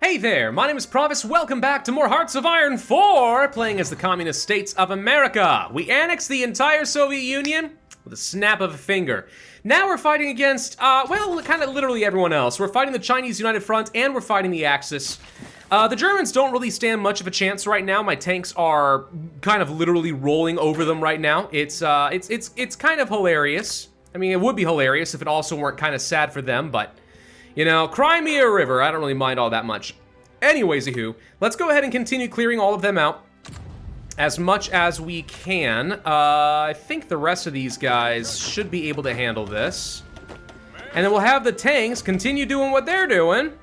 Hey there, my name is Pravus. Welcome back to more Hearts of Iron 4, playing as the Communist States of America. We annexed the entire Soviet Union with a snap of a finger. Now we're fighting against, well, kind of literally everyone else. We're fighting the Chinese United Front and we're fighting the Axis. The Germans don't really stand much of a chance right now. My tanks are kind of literally rolling over them right now. It's kind of hilarious. I mean, it would be hilarious if it also weren't kind of sad for them, but you know, cry me a river. I don't really mind all that much. Anyways, let's go ahead and continue clearing all of them out as much as we can. I think the rest of these guys should be able to handle this. And then we'll have the tanks continue doing what they're doing.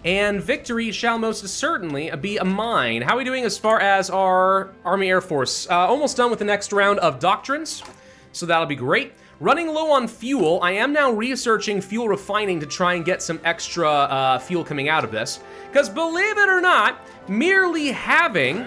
And victory shall most certainly be mine. How are we doing as far as our Army Air Force? Almost done with the next round of doctrines, so that'll be great. Running low on fuel, I am now researching fuel refining to try and get some extra fuel coming out of this. Because believe it or not, merely having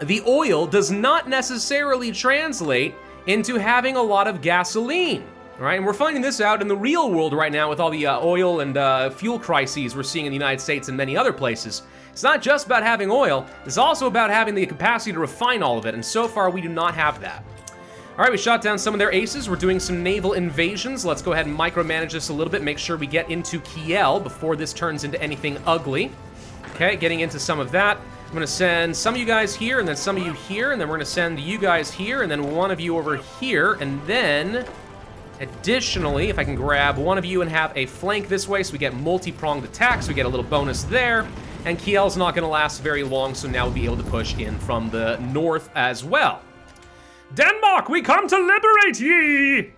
the oil does not necessarily translate into having a lot of gasoline. All right, and we're finding this out in the real world right now with all the oil and fuel crises we're seeing in the United States and many other places. It's not just about having oil, it's also about having the capacity to refine all of it, and so far we do not have that. All right, we shot down some of their aces. We're doing some naval invasions. Let's go ahead and micromanage this a little bit, make sure we get into Kiel before this turns into anything ugly. Okay, getting into some of that. I'm gonna send some of you guys here, and then some of you here, and then we're gonna send you guys here, and then one of you over here, and then additionally, if I can grab one of you and have a flank this way so we get multi-pronged attacks, we get a little bonus there, and Kiel's not gonna last very long, so now we'll be able to push in from the north as well. Denmark, we come to liberate ye!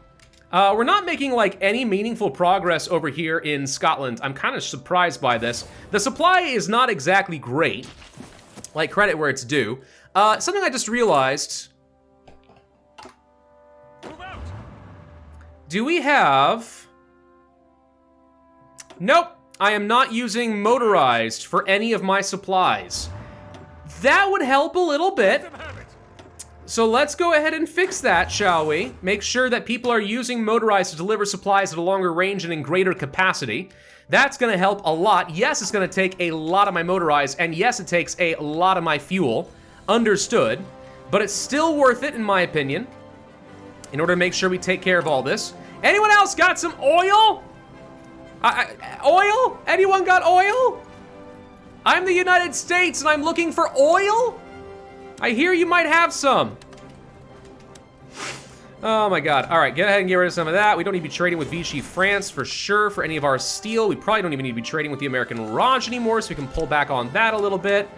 We're not making like any meaningful progress over here in Scotland. I'm kind of surprised by this. The supply is not exactly great. Like, credit where it's due. Something I just realized. Move out. Do we have... Nope, I am not using motorized for any of my supplies. That would help a little bit. So let's go ahead and fix that, shall we? Make sure that people are using motorized to deliver supplies at a longer range and in greater capacity. That's gonna help a lot. Yes, it's gonna take a lot of my motorized, and yes, it takes a lot of my fuel. Understood. But it's still worth it, in my opinion, in order to make sure we take care of all this. Anyone else got some oil? Oil? Anyone got oil? I'm the United States and I'm looking for oil? I hear you might have some. Oh my god. All right, go ahead and get rid of some of that. We don't need to be trading with Vichy France for sure for any of our steel. We probably don't even need to be trading with the American Raj anymore, so we can pull back on that a little bit.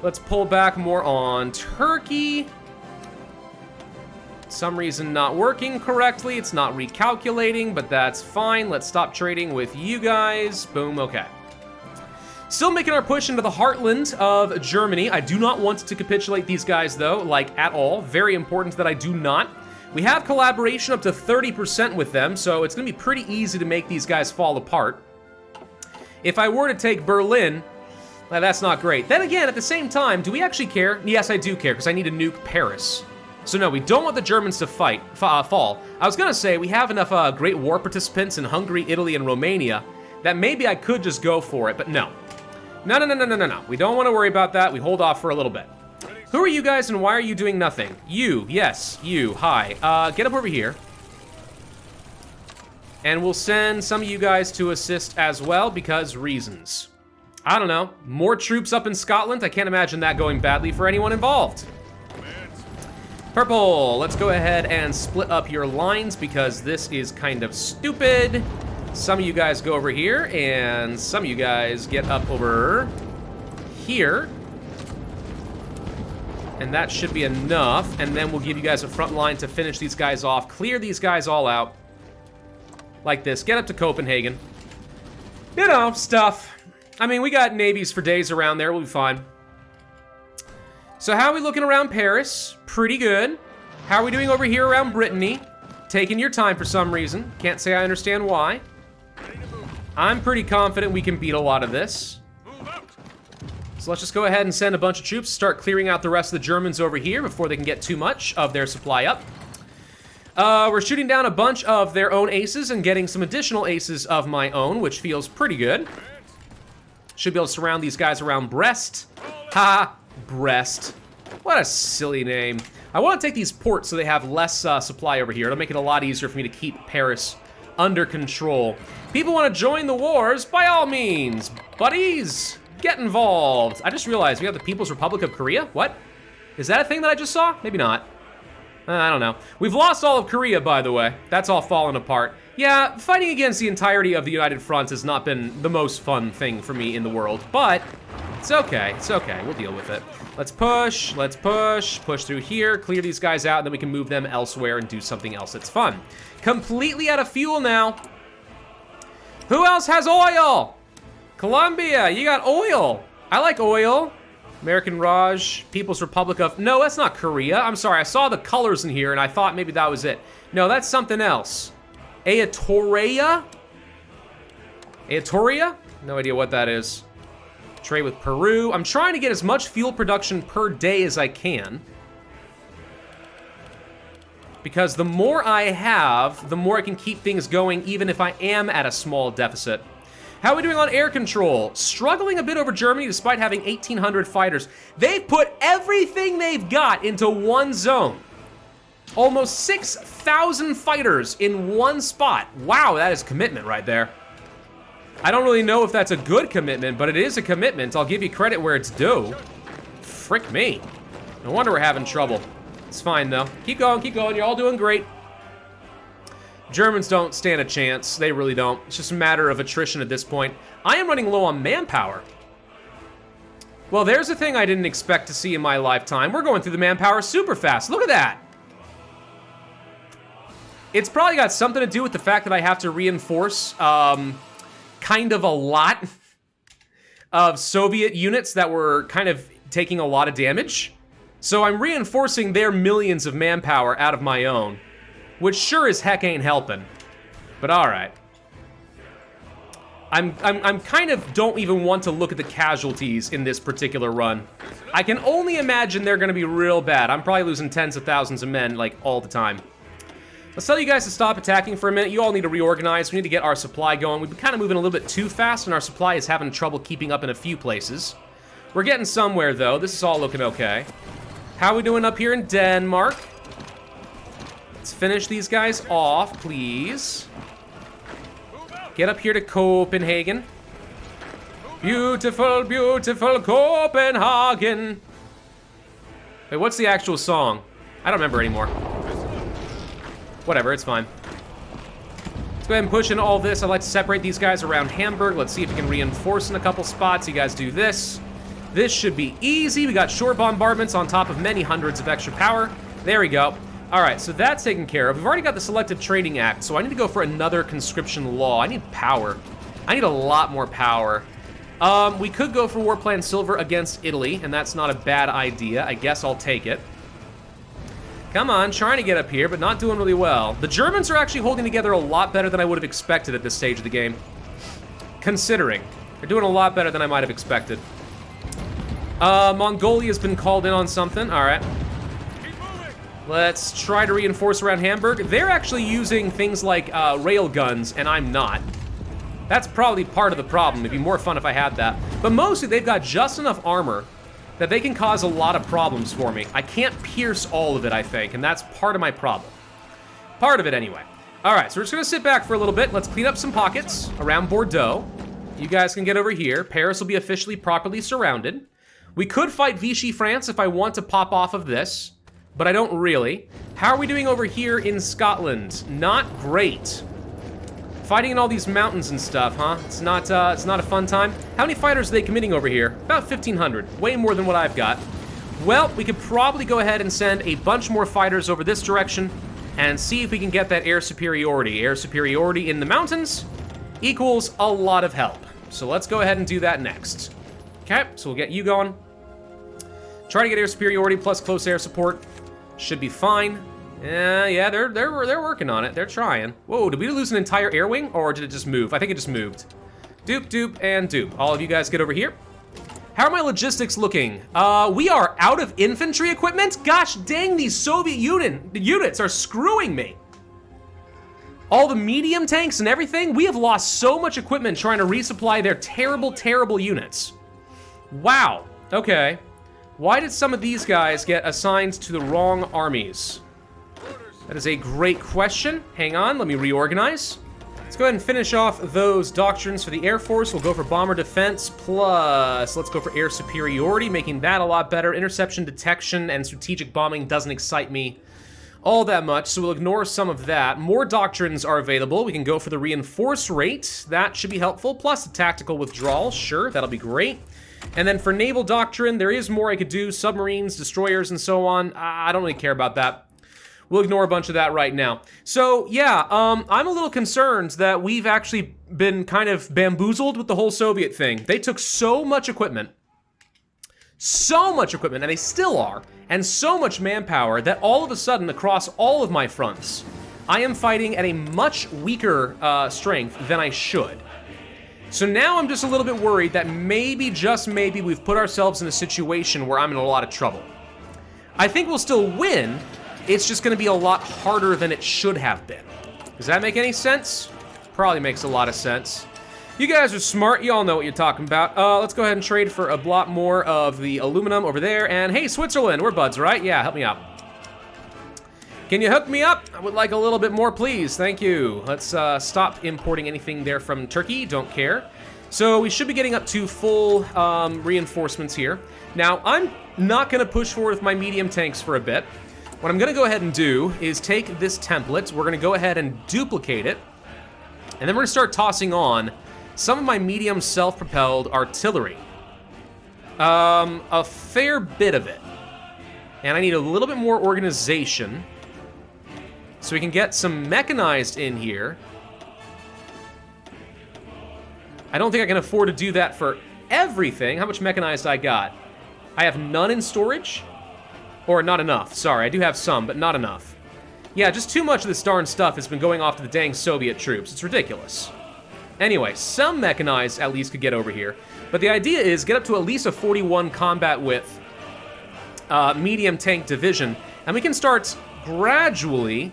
Let's pull back more on Turkey. Some reason not working correctly. It's not recalculating, but that's fine. Let's stop trading with you guys. Boom, okay. Still making our push into the heartland of Germany. I do not want to capitulate these guys, though, like, at all. Very important that I do not. We have collaboration up to 30% with them, so it's going to be pretty easy to make these guys fall apart. If I were to take Berlin, that's not great. Then again, at the same time, do we actually care? Yes, I do care, because I need to nuke Paris. So no, we don't want the Germans to fall. I was going to say, we have enough Great War participants in Hungary, Italy, and Romania that maybe I could just go for it, but no. No. We don't want to worry about that. We hold off for a little bit. Who are you guys and why are you doing nothing? You, yes, you, hi. Get up over here. And we'll send some of you guys to assist as well because reasons. I don't know. More troops up in Scotland? I can't imagine that going badly for anyone involved. Purple, let's go ahead and split up your lines because this is kind of stupid. Some of you guys go over here, and some of you guys get up over here. And that should be enough, and then we'll give you guys a front line to finish these guys off. Clear these guys all out. Like this. Get up to Copenhagen. You know, stuff. I mean, we got navies for days around there. We'll be fine. So how are we looking around Paris? Pretty good. How are we doing over here around Brittany? Taking your time for some reason. Can't say I understand why. I'm pretty confident we can beat a lot of this. So let's just go ahead and send a bunch of troops, start clearing out the rest of the Germans over here before they can get too much of their supply up. We're shooting down a bunch of their own aces and getting some additional aces of my own, which feels pretty good. Should be able to surround these guys around Brest. Ha, Brest. What a silly name. I want to take these ports so they have less supply over here. It'll make it a lot easier for me to keep Paris under control. People want to join the wars? By all means, buddies, get involved. I just realized we have the People's Republic of Korea. What? Is that a thing that I just saw? Maybe not. I don't know. We've lost all of Korea, by the way. That's all fallen apart. Yeah, fighting against the entirety of the United Front has not been the most fun thing for me in the world, but it's okay. It's okay. We'll deal with it. Let's push through here, clear these guys out, and then we can move them elsewhere and do something else that's fun. Completely out of fuel now. Who else has oil? Colombia, you got oil. I like oil. American Raj, People's Republic of... No, that's not Korea. I'm sorry, I saw the colors in here and I thought maybe that was it. No, that's something else. Ayatoria? Ayatoria? No idea what that is. Trade with Peru. I'm trying to get as much fuel production per day as I can. Because the more I have, the more I can keep things going even if I am at a small deficit. How are we doing on air control? Struggling a bit over Germany despite having 1,800 fighters. They've put everything they've got into one zone. Almost 6,000 fighters in one spot. Wow, that is commitment right there. I don't really know if that's a good commitment, but it is a commitment. I'll give you credit where it's due. Frick me. No wonder we're having trouble. It's fine though. Keep going, you're all doing great. Germans don't stand a chance, they really don't. It's just a matter of attrition at this point. I am running low on manpower. Well, there's a thing I didn't expect to see in my lifetime. We're going through the manpower super fast, look at that. It's probably got something to do with the fact that I have to reinforce kind of a lot of Soviet units that were kind of taking a lot of damage. So I'm reinforcing their millions of manpower out of my own, which sure as heck ain't helping. But all right. I'm kind of don't even want to look at the casualties in this particular run. I can only imagine they're gonna be real bad. I'm probably losing tens of thousands of men like all the time. Let's tell you guys to stop attacking for a minute. You all need to reorganize. We need to get our supply going. We've been kind of moving a little bit too fast and our supply is having trouble keeping up in a few places. We're getting somewhere though. This is all looking okay. How are we doing up here in Denmark? Let's finish these guys off, please. Get up here to Copenhagen. Beautiful, beautiful Copenhagen. Wait, what's the actual song? I don't remember anymore. Whatever, it's fine. Let's go ahead and push in all this. I'd like to separate these guys around Hamburg. Let's see if we can reinforce in a couple spots. You guys do this. This should be easy. We got shore bombardments on top of many hundreds of extra power. There we go. All right, so that's taken care of. We've already got the Selective Trading Act, so I need to go for another conscription law. I need power. I need a lot more power. We could go for War Plan Silver against Italy, and that's not a bad idea. I guess I'll take it. Come on, trying to get up here, but not doing really well. The Germans are actually holding together a lot better than I would have expected at this stage of the game. Considering. They're doing a lot better than I might have expected. Mongolia's been called in on something. All right. Let's try to reinforce around Hamburg. They're actually using things like rail guns, and I'm not. That's probably part of the problem. It'd be more fun if I had that. But mostly, they've got just enough armor that they can cause a lot of problems for me. I can't pierce all of it, I think, and that's part of my problem. Part of it, anyway. All right, so we're just gonna sit back for a little bit. Let's clean up some pockets around Bordeaux. You guys can get over here. Paris will be officially properly surrounded. We could fight Vichy France if I want to pop off of this, but I don't really. How are we doing over here in Scotland? Not great. Fighting in all these mountains and stuff, huh? It's not a fun time. How many fighters are they committing over here? About 1,500, way more than what I've got. Well, we could probably go ahead and send a bunch more fighters over this direction and see if we can get that air superiority. Air superiority in the mountains equals a lot of help. So let's go ahead and do that next. Okay, so we'll get you going. Try to get air superiority plus close air support. Should be fine. Yeah, they're working on it. They're trying. Whoa, did we lose an entire air wing, or did it just move? I think it just moved. Dupe, dupe, and dupe. All of you guys get over here. How are my logistics looking? We are out of infantry equipment? Gosh dang, these Soviet units are screwing me. All the medium tanks and everything, we have lost so much equipment trying to resupply their terrible, terrible units. Wow, okay. Why did some of these guys get assigned to the wrong armies? That is a great question. Hang on, let me reorganize. Let's go ahead and finish off those doctrines for the Air Force. We'll go for bomber defense, plus let's go for air superiority, making that a lot better. Interception detection and strategic bombing doesn't excite me all that much, so we'll ignore some of that. More doctrines are available. We can go for the reinforce rate. That should be helpful, plus the tactical withdrawal. Sure, that'll be great. And then for naval doctrine, there is more I could do. Submarines, destroyers, and so on. I don't really care about that. We'll ignore a bunch of that right now. So, yeah, I'm a little concerned that we've actually been kind of bamboozled with the whole Soviet thing. They took so much equipment, and they still are, and so much manpower that all of a sudden, across all of my fronts, I am fighting at a much weaker strength than I should. So now I'm just a little bit worried that maybe, just maybe, we've put ourselves in a situation where I'm in a lot of trouble. I think we'll still win. It's just going to be a lot harder than it should have been. Does that make any sense? Probably makes a lot of sense. You guys are smart. You all know what you're talking about. Let's go ahead and trade for a lot more of the aluminum over there. And hey, Switzerland, we're buds, right? Yeah, help me out. Can you hook me up? I would like a little bit more, please. Thank you. Let's stop importing anything there from Turkey. Don't care. So we should be getting up to full reinforcements here. Now, I'm not going to push forward with my medium tanks for a bit. What I'm going to go ahead and do is take this template. We're going to go ahead and duplicate it. And then we're going to start tossing on some of my medium self-propelled artillery. A fair bit of it. And I need a little bit more organization, so we can get some mechanized in here. I don't think I can afford to do that for everything. How much mechanized I got? I have none in storage. Or not enough. Sorry, I do have some, but not enough. Yeah, just too much of this darn stuff has been going off to the dang Soviet troops. It's ridiculous. Anyway, some mechanized at least could get over here. But the idea is get up to at least a 41 combat width medium tank division, and we can start gradually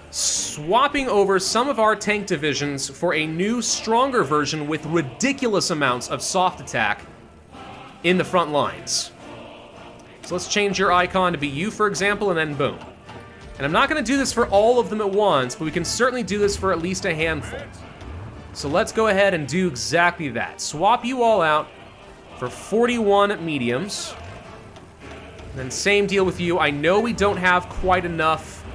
swapping over some of our tank divisions for a new, stronger version with ridiculous amounts of soft attack in the front lines. So let's change your icon to be you, for example, and then boom. And I'm not going to do this for all of them at once, but we can certainly do this for at least a handful. So let's go ahead and do exactly that. Swap you all out for 41 mediums. And then same deal with you. I know we don't have quite enough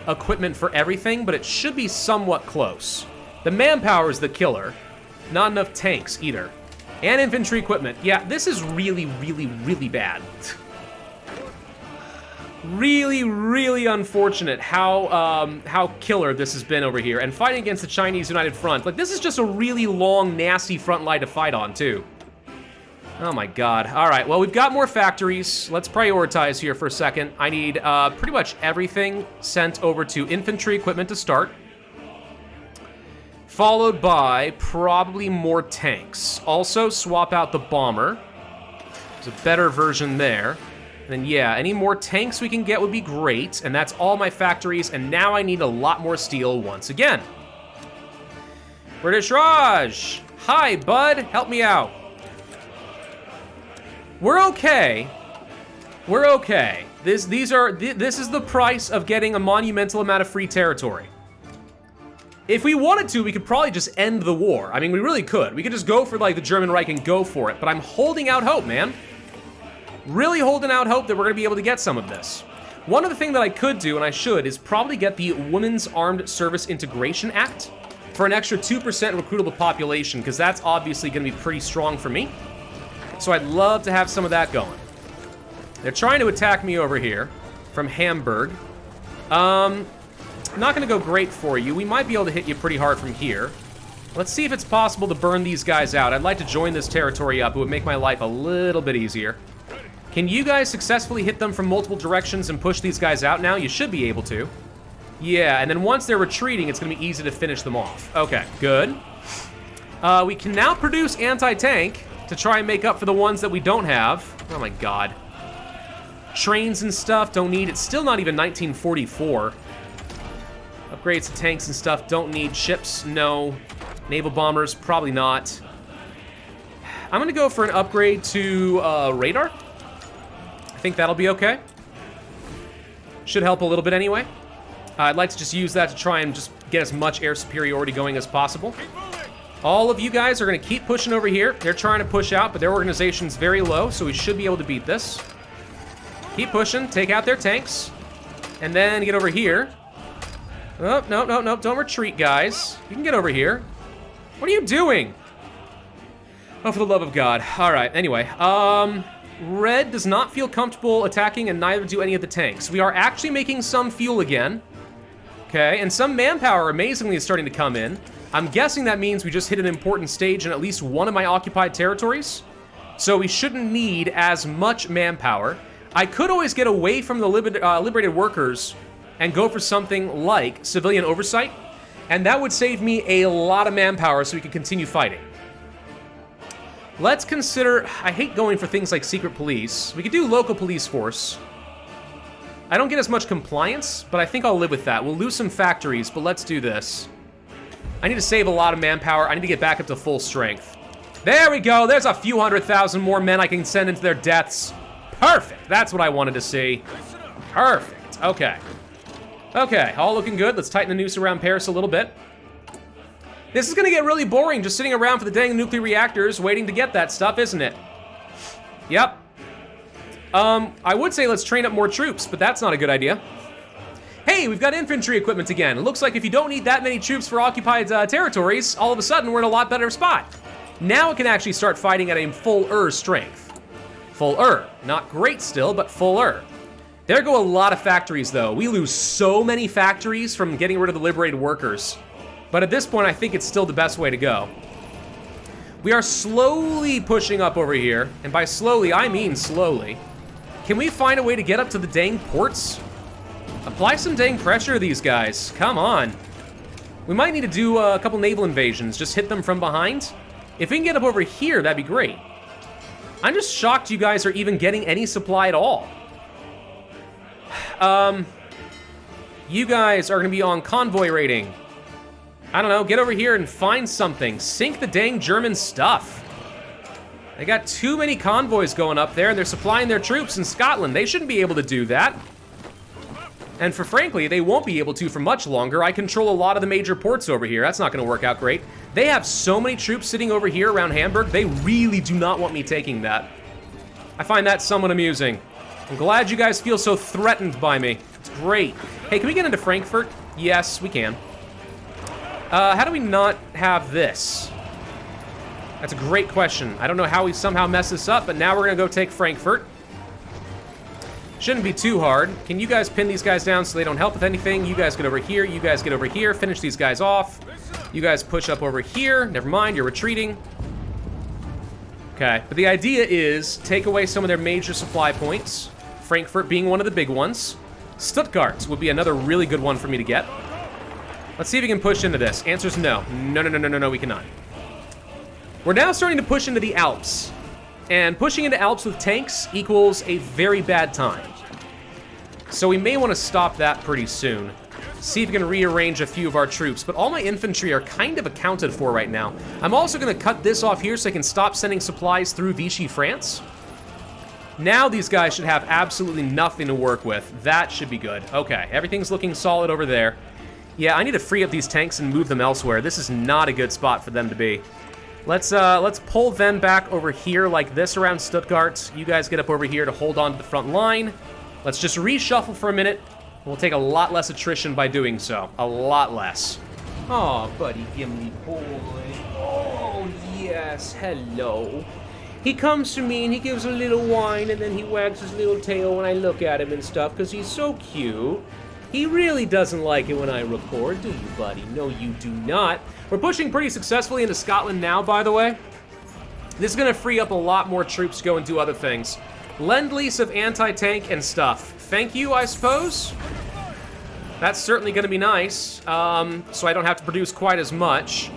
equipment for everything, but it should be somewhat close. The manpower is the killer. Not enough tanks either. And infantry equipment. Yeah, this is really, really, really bad. Really, really unfortunate how killer this has been over here. And fighting against the Chinese United Front. Like, this is just a really long, nasty front line to fight on, too. Oh my god. Alright, well, we've got more factories. Let's prioritize here for a second. I need pretty much everything sent over to infantry equipment to start. Followed by probably more tanks. Also, swap out the bomber. There's a better version there. And then, yeah, any more tanks we can get would be great. And that's all my factories. And now I need a lot more steel once again. British Raj! Hi, bud. Help me out. We're okay. We're okay. This is the price of getting a monumental amount of free territory. If we wanted to, we could probably just end the war. I mean, we really could. We could just go for, like, the German Reich and go for it. But I'm holding out hope, man. Really holding out hope that we're going to be able to get some of this. One other thing that I could do, and I should, is probably get the Women's Armed Service Integration Act for an extra 2% recruitable population, because that's obviously going to be pretty strong for me. So I'd love to have some of that going. They're trying to attack me over here from Hamburg. Not going to go great for you. We might be able to hit you pretty hard from here. Let's see if it's possible to burn these guys out. I'd like to join this territory up. It would make my life a little bit easier. Can you guys successfully hit them from multiple directions and push these guys out now? You should be able to. Yeah, and then once they're retreating, it's going to be easy to finish them off. Okay, good. We can now produce anti-tank to try and make up for the ones that we don't have. Oh my god. Trains and stuff, don't need it. Still not even 1944. Upgrades to tanks and stuff. Don't need ships. No. Naval bombers. Probably not. I'm going to go for an upgrade to radar. I think that'll be okay. Should help a little bit anyway. I'd like to just use that to try and just get as much air superiority going as possible. All of you guys are going to keep pushing over here. They're trying to push out, but their organization's very low, so we should be able to beat this. Keep pushing, take out their tanks, and then get over here. Oh, no, no, no, don't retreat, guys. You can get over here. What are you doing? Oh, for the love of God. All right, anyway. Red does not feel comfortable attacking, and neither do any of the tanks. We are actually making some fuel again. Okay, and some manpower, amazingly, is starting to come in. I'm guessing that means we just hit an important stage in at least one of my occupied territories. So we shouldn't need as much manpower. I could always get away from the liberated workers and go for something like civilian oversight, and that would save me a lot of manpower so we could continue fighting. Let's consider, I hate going for things like secret police. We could do local police force. I don't get as much compliance, but I think I'll live with that. We'll lose some factories, but let's do this. I need to save a lot of manpower. I need to get back up to full strength. There we go. There's a few 100,000 more men I can send into their deaths. Perfect. That's what I wanted to see. Perfect. Okay. Okay, all looking good. Let's tighten the noose around Paris a little bit. This is going to get really boring just sitting around for the dang nuclear reactors waiting to get that stuff, isn't it? Yep. I would say let's train up more troops, but that's not a good idea. Hey, we've got infantry equipment again. It looks like if you don't need that many troops for occupied territories, all of a sudden we're in a lot better spot. Now it can actually start fighting at a fuller strength. Fuller. Not great still, but fuller. There go a lot of factories, though. We lose so many factories from getting rid of the liberated workers. But at this point, I think it's still the best way to go. We are slowly pushing up over here. And by slowly, I mean slowly. Can we find a way to get up to the dang ports? Apply some dang pressure to these guys. Come on. We might need to do a couple naval invasions. Just hit them from behind. If we can get up over here, that'd be great. I'm just shocked you guys are even getting any supply at all. You guys are going to be on convoy rating. I don't know, get over here and find something. Sink the dang German stuff. They got too many convoys going up there, and they're supplying their troops in Scotland. They shouldn't be able to do that. And frankly, they won't be able to for much longer. I control a lot of the major ports over here. That's not going to work out great. They have so many troops sitting over here around Hamburg. They really do not want me taking that. I find that somewhat amusing. I'm glad you guys feel so threatened by me. It's great. Hey, can we get into Frankfurt? Yes, we can. How do we not have this? That's a great question. I don't know how we somehow messed this up, but now we're going to go take Frankfurt. Shouldn't be too hard. Can you guys pin these guys down so they don't help with anything? You guys get over here. You guys get over here. Finish these guys off. You guys push up over here. Never mind, you're retreating. Okay, but the idea is take away some of their major supply points. Frankfurt being one of the big ones. Stuttgart would be another really good one for me to get. Let's see if we can push into this. Answer's no. No, we cannot. We're now starting to push into the Alps. And pushing into Alps with tanks equals a very bad time. So we may want to stop that pretty soon. See if we can rearrange a few of our troops. But all my infantry are kind of accounted for right now. I'm also going to cut this off here so I can stop sending supplies through Vichy, France. Now these guys should have absolutely nothing to work with. That should be good. Okay, everything's looking solid over there. Yeah, I need to free up these tanks and move them elsewhere. This is not a good spot for them to be. Let's pull them back over here like this around Stuttgart. You guys get up over here to hold on to the front line. Let's just reshuffle for a minute. We'll take a lot less attrition by doing so. A lot less. Oh, buddy, Gimli boy. Oh, yes, hello. He comes to me and he gives a little whine and then he wags his little tail when I look at him and stuff because he's so cute. He really doesn't like it when I record, do you, buddy? No, you do not. We're pushing pretty successfully into Scotland now, by the way. This is going to free up a lot more troops to go and do other things. Lend-lease of anti-tank and stuff. Thank you, I suppose. That's certainly going to be nice, so I don't have to produce quite as much.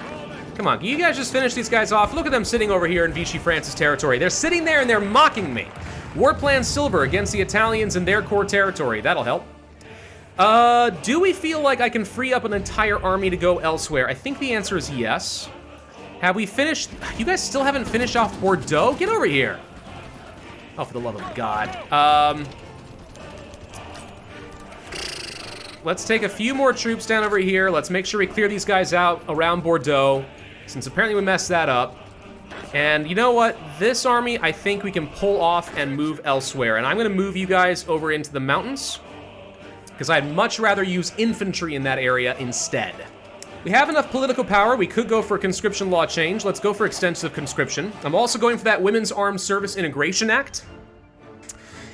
Come on, can you guys just finish these guys off? Look at them sitting over here in Vichy France's territory. They're sitting there and they're mocking me. War Plan Silver against the Italians in their core territory. That'll help. Do we feel like I can free up an entire army to go elsewhere? I think the answer is yes. Have we finished? You guys still haven't finished off Bordeaux? Get over here. Oh, for the love of God. Let's take a few more troops down over here. Let's make sure we clear these guys out around Bordeaux, since apparently we messed that up. And you know what? This army, I think we can pull off and move elsewhere. And I'm going to move you guys over into the mountains, because I'd much rather use infantry in that area instead. We have enough political power. We could go for a conscription law change. Let's go for extensive conscription. I'm also going for that Women's Armed Service Integration Act.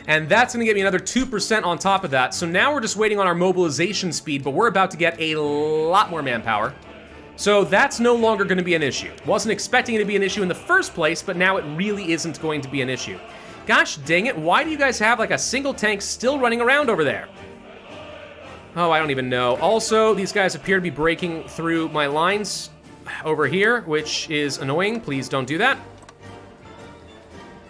And that's going to get me another 2% on top of that. So now we're just waiting on our mobilization speed, but we're about to get a lot more manpower. So that's no longer going to be an issue. Wasn't expecting it to be an issue in the first place, but now it really isn't going to be an issue. Gosh dang it, why do you guys have like a single tank still running around over there? Oh, I don't even know. Also, these guys appear to be breaking through my lines over here, which is annoying. Please don't do that.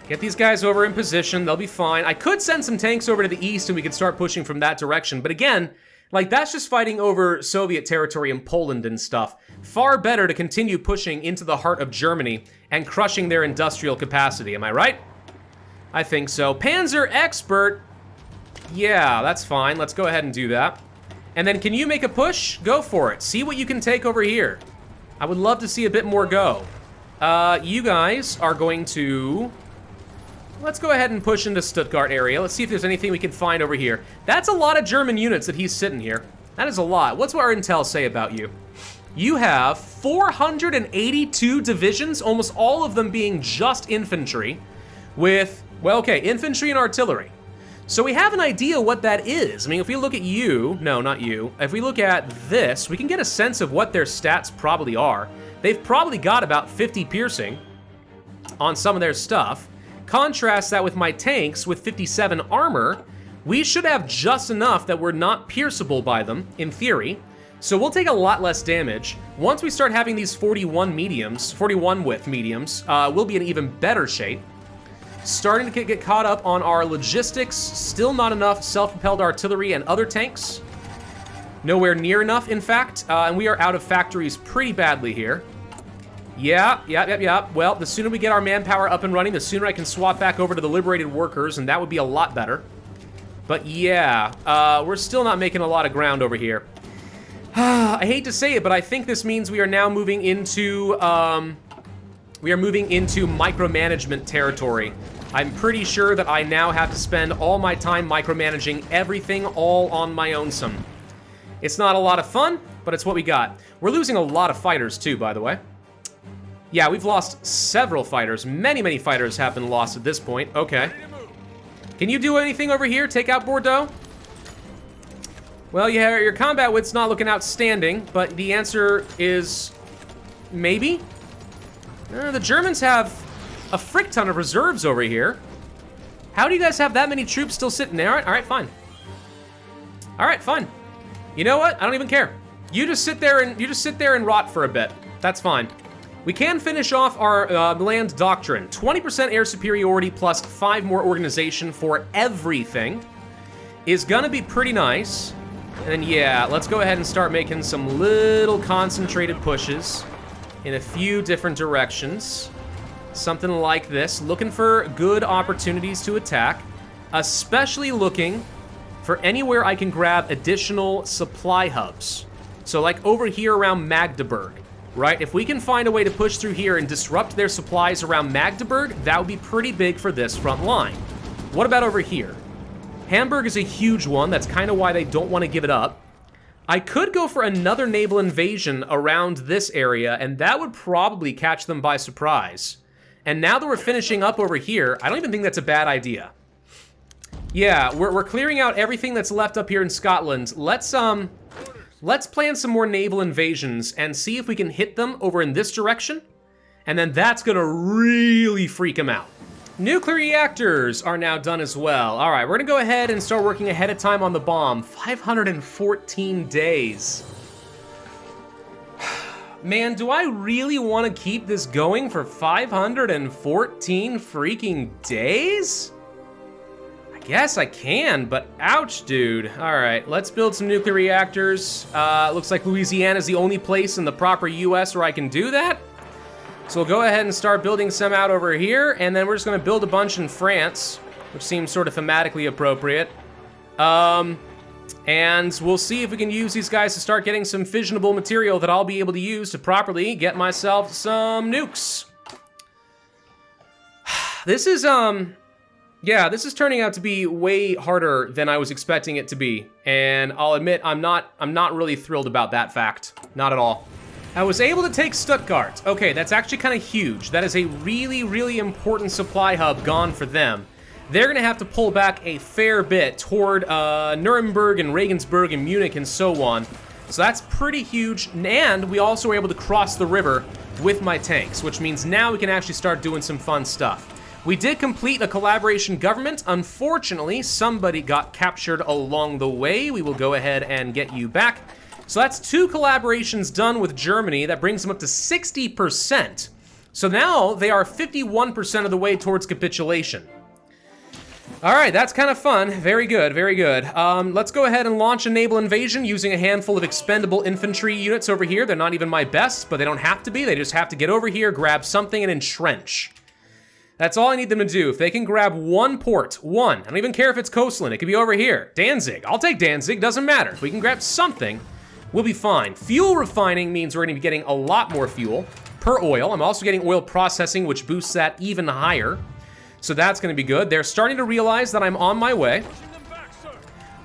Get these guys over in position. They'll be fine. I could send some tanks over to the east and we could start pushing from that direction. But again, like that's just fighting over Soviet territory in Poland and stuff. Far better to continue pushing into the heart of Germany and crushing their industrial capacity. Am I right? I think so. Panzer Expert. Yeah, that's fine. Let's go ahead and do that. And then can you make a push? Go for it. See what you can take over here. I would love to see a bit more go. You guys are going to... Let's go ahead and push into Stuttgart area. Let's see if there's anything we can find over here. That's a lot of German units that he's sitting here. That is a lot. What's what our intel say about you? You have 482 divisions, almost all of them being just infantry, with, well, okay, infantry and artillery. So we have an idea what that is. I mean, if we look at you, no, not you. If we look at this, we can get a sense of what their stats probably are. They've probably got about 50 piercing on some of their stuff. Contrast that with my tanks with 57 armor. We should have just enough that we're not pierceable by them, in theory. So we'll take a lot less damage. Once we start having these 41 width mediums, we'll be in even better shape. Starting to get caught up on our logistics. Still not enough self-propelled artillery and other tanks. Nowhere near enough, in fact. And we are out of factories pretty badly here. Yeah. Well, the sooner we get our manpower up and running, the sooner I can swap back over to the liberated workers, and that would be a lot better. But yeah, we're still not making a lot of ground over here. I hate to say it, but I think this means we are now moving into... micromanagement territory. I'm pretty sure that I now have to spend all my time micromanaging everything all on my own some. It's not a lot of fun, but it's what we got. We're losing a lot of fighters too, by the way. Yeah, we've lost several fighters. Many fighters have been lost at this point. Okay. Can you do anything over here? Take out Bordeaux? Well, yeah, your combat width's not looking outstanding, but the answer is maybe? The Germans have a frick ton of reserves over here. How do you guys have that many troops still sitting there? All right, fine. All right, fine. You know what? I don't even care. You just sit there and rot for a bit. That's fine. We can finish off our land doctrine. 20% air superiority plus 5 more organization for everything is gonna be pretty nice. And yeah, let's go ahead and start making some little concentrated pushes in a few different directions. Something like this. Looking for good opportunities to attack. Especially looking for anywhere I can grab additional supply hubs. So like over here around Magdeburg, right? If we can find a way to push through here and disrupt their supplies around Magdeburg, that would be pretty big for this front line. What about over here? Hamburg is a huge one. That's kind of why they don't want to give it up. I could go for another naval invasion around this area, and that would probably catch them by surprise. And now that we're finishing up over here, I don't even think that's a bad idea. Yeah, we're clearing out everything that's left up here in Scotland. Let's plan some more naval invasions and see if we can hit them over in this direction. And then that's gonna really freak them out. Nuclear reactors are now done as well. All right, we're gonna go ahead and start working ahead of time on the bomb. 514 days. Man, do I really want to keep this going for 514 freaking days? I Guess I can, but ouch, dude. All right, let's build some nuclear reactors. Looks like Louisiana is the only place in the proper US where I can do that. So we'll go ahead and start building some out over here, and then we're just gonna build a bunch in France, which seems sort of thematically appropriate. And we'll see if we can use these guys to start getting some fissionable material that I'll be able to use to properly get myself some nukes. This is, yeah, this is turning out to be way harder than I was expecting it to be, and I'll admit I'm not really thrilled about that fact. Not at all. I was able to take Stuttgart. Okay, that's actually kind of huge. That is a really, really important supply hub gone for them. They're gonna have to pull back a fair bit toward Nuremberg and Regensburg and Munich and so on. So that's pretty huge, and we also were able to cross the river with my tanks, which means now we can actually start doing some fun stuff. We did complete a collaboration government. Unfortunately, somebody got captured along the way. We will go ahead and get you back. So that's 2 collaborations done with Germany. That brings them up to 60%. So now they are 51% of the way towards capitulation. All right, that's kind of fun. Very good, very good. Let's go ahead and launch a naval invasion using a handful of expendable infantry units over here. They're not even my best, but they don't have to be. They just have to get over here, grab something, and entrench. That's all I need them to do. If they can grab one port, one. I don't even care if it's coastline. It could be over here. Danzig. I'll take Danzig. Doesn't matter. If we can grab something, we'll be fine. Fuel refining means we're going to be getting a lot more fuel per oil. I'm also getting oil processing, which boosts that even higher. So that's going to be good. They're starting to realize that I'm on my way.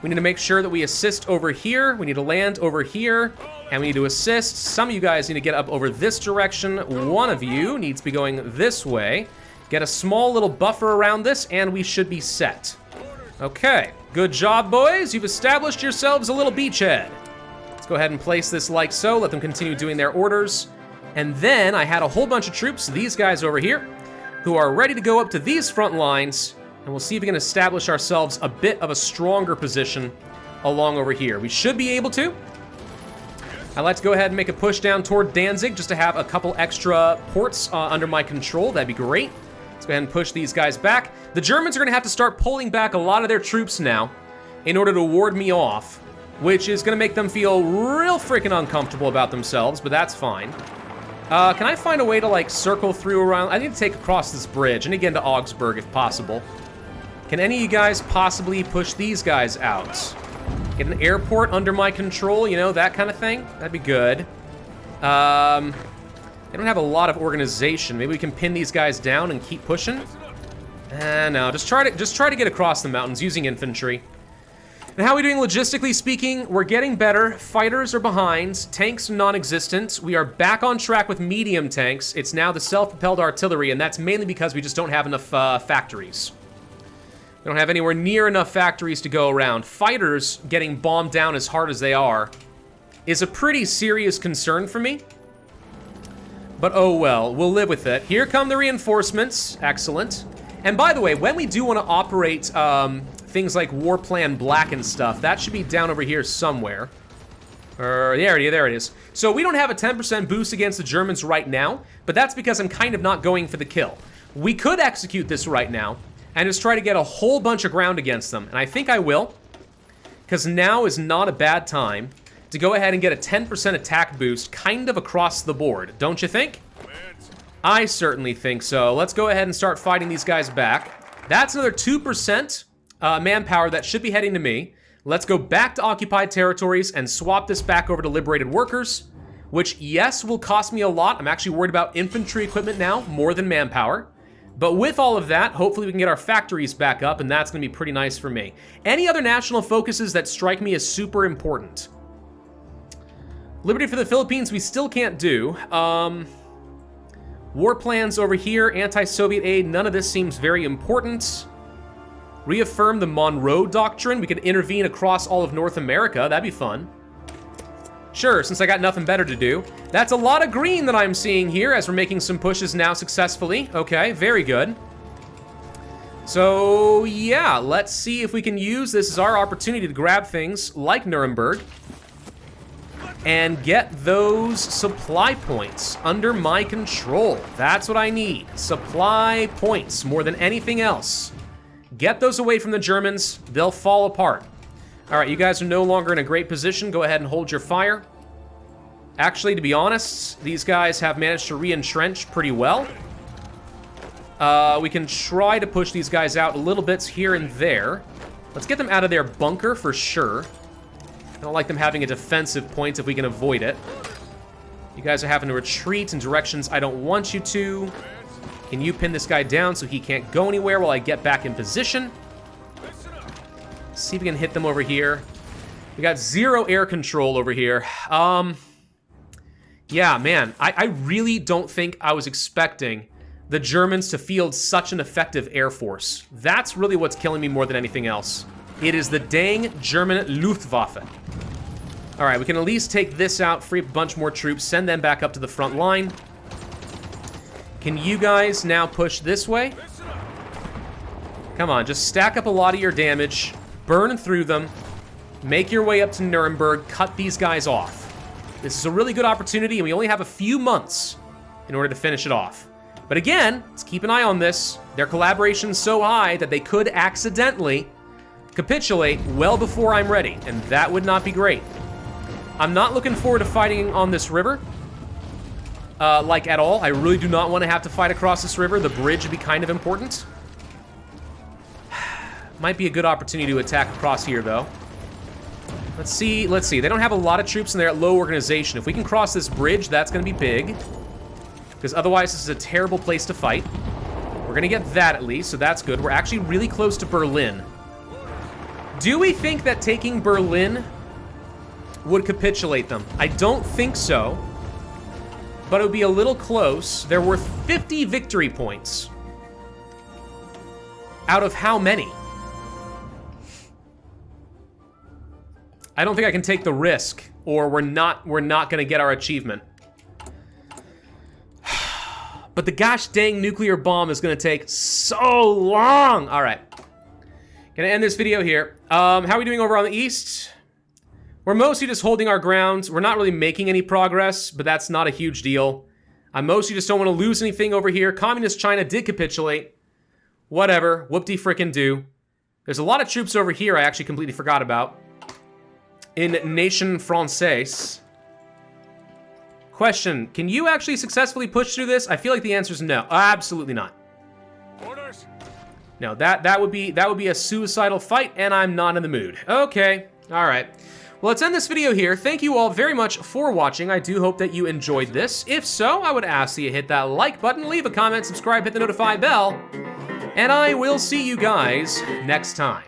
We need to make sure that we assist over here. We need to land over here. And we need to assist. Some of you guys need to get up over this direction. One of you needs to be going this way. Get a small little buffer around this, and we should be set. Okay, good job, boys. You've established yourselves a little beachhead. Let's go ahead and place this like so. Let them continue doing their orders. And then I had a whole bunch of troops, these guys over here, who are ready to go up to these front lines, and we'll see if we can establish ourselves a bit of a stronger position along over here. We should be able to. I'd like to go ahead and make a push down toward Danzig just to have a couple extra ports under my control. That'd be great. Let's go ahead and push these guys back. The Germans are gonna have to start pulling back a lot of their troops now in order to ward me off, which is gonna make them feel real freaking uncomfortable about themselves, but that's fine. Can I find a way to like circle through around? I need to take across this bridge and again to Augsburg if possible. Can any of you guys possibly push these guys out? Get an airport under my control, you know, that kind of thing? That'd be good. They don't have a lot of organization. Maybe we can pin these guys down and keep pushing? No, just try to get across the mountains using infantry. And how are we doing logistically speaking? We're getting better. Fighters are behind. Tanks non-existent. We are back on track with medium tanks. It's now the self-propelled artillery, and that's mainly because we just don't have enough factories. We don't have anywhere near enough factories to go around. Fighters getting bombed down as hard as they are is a pretty serious concern for me. But oh well, we'll live with it. Here come the reinforcements. Excellent. And by the way, when we do want to operate things like War Plan Black and stuff, that should be down over here somewhere. There it is. So we don't have a 10% boost against the Germans right now, but that's because I'm kind of not going for the kill. We could execute this right now and just try to get a whole bunch of ground against them, and I think I will, because now is not a bad time to go ahead and get a 10% attack boost kind of across the board, don't you think? I certainly think so. Let's go ahead and start fighting these guys back. That's another 2% manpower that should be heading to me. Let's go back to occupied territories and swap this back over to liberated workers, which, yes, will cost me a lot. I'm actually worried about infantry equipment now, more than manpower. But with all of that, hopefully we can get our factories back up, and that's going to be pretty nice for me. Any other national focuses that strike me as super important? Liberty for the Philippines, we still can't do. War plans over here, anti-Soviet aid, none of this seems very important. Reaffirm the Monroe Doctrine. We could intervene across all of North America. That'd be fun. Sure, since I got nothing better to do. That's a lot of green that I'm seeing here as we're making some pushes now successfully. Okay, very good. So, yeah, let's see if we can use this as our opportunity to grab things like Nuremberg and get those supply points under my control. That's what I need. Supply points more than anything else. Get those away from the Germans. They'll fall apart. All right, you guys are no longer in a great position. Go ahead and hold your fire. Actually, to be honest, these guys have managed to re-entrench pretty well. We can try to push these guys out a little bits here and there. Let's get them out of their bunker for sure. I don't like them having a defensive point if we can avoid it. You guys are having to retreat in directions I don't want you to. Can you pin this guy down so he can't go anywhere while I get back in position? See if we can hit them over here. We got 0 air control over here. Yeah, man, I really don't think I was expecting the Germans to field such an effective air force. That's really what's killing me more than anything else. It is the dang German Luftwaffe. All right, we can at least take this out, free up a bunch more troops, send them back up to the front line. Can you guys now push this way? Come on, just stack up a lot of your damage, burn through them, make your way up to Nuremberg, cut these guys off. This is a really good opportunity, and we only have a few months in order to finish it off. But again, let's keep an eye on this. Their collaboration's so high that they could accidentally capitulate well before I'm ready, and that would not be great. I'm not looking forward to fighting on this river, like at all. I really do not want to have to fight across this river. The bridge would be kind of important. Might be a good opportunity to attack across here, though. Let's see. They don't have a lot of troops in there at low organization. If we can cross this bridge, that's going to be big. Because otherwise, this is a terrible place to fight. We're going to get that at least, so that's good. We're actually really close to Berlin. Do we think that taking Berlin would capitulate them? I don't think so. But it would be a little close. They're worth 50 victory points. Out of how many? I don't think I can take the risk, or we're not gonna get our achievement. But the gosh dang nuclear bomb is gonna take so long. All right, gonna end this video here. How are we doing over on the east? We're mostly just holding our ground. We're not really making any progress, but that's not a huge deal. I mostly just don't want to lose anything over here. Communist China did capitulate. Whatever, whoop-de-frickin-do. There's a lot of troops over here I actually completely forgot about. In Nation Française. Question, can you actually successfully push through this? I feel like the answer is no. Absolutely not. Orders. No, that would be a suicidal fight, and I'm not in the mood. Okay, all right. Well, let's end this video here. Thank you all very much for watching. I do hope that you enjoyed this. If so, I would ask that you hit that like button, leave a comment, subscribe, hit the notify bell, and I will see you guys next time.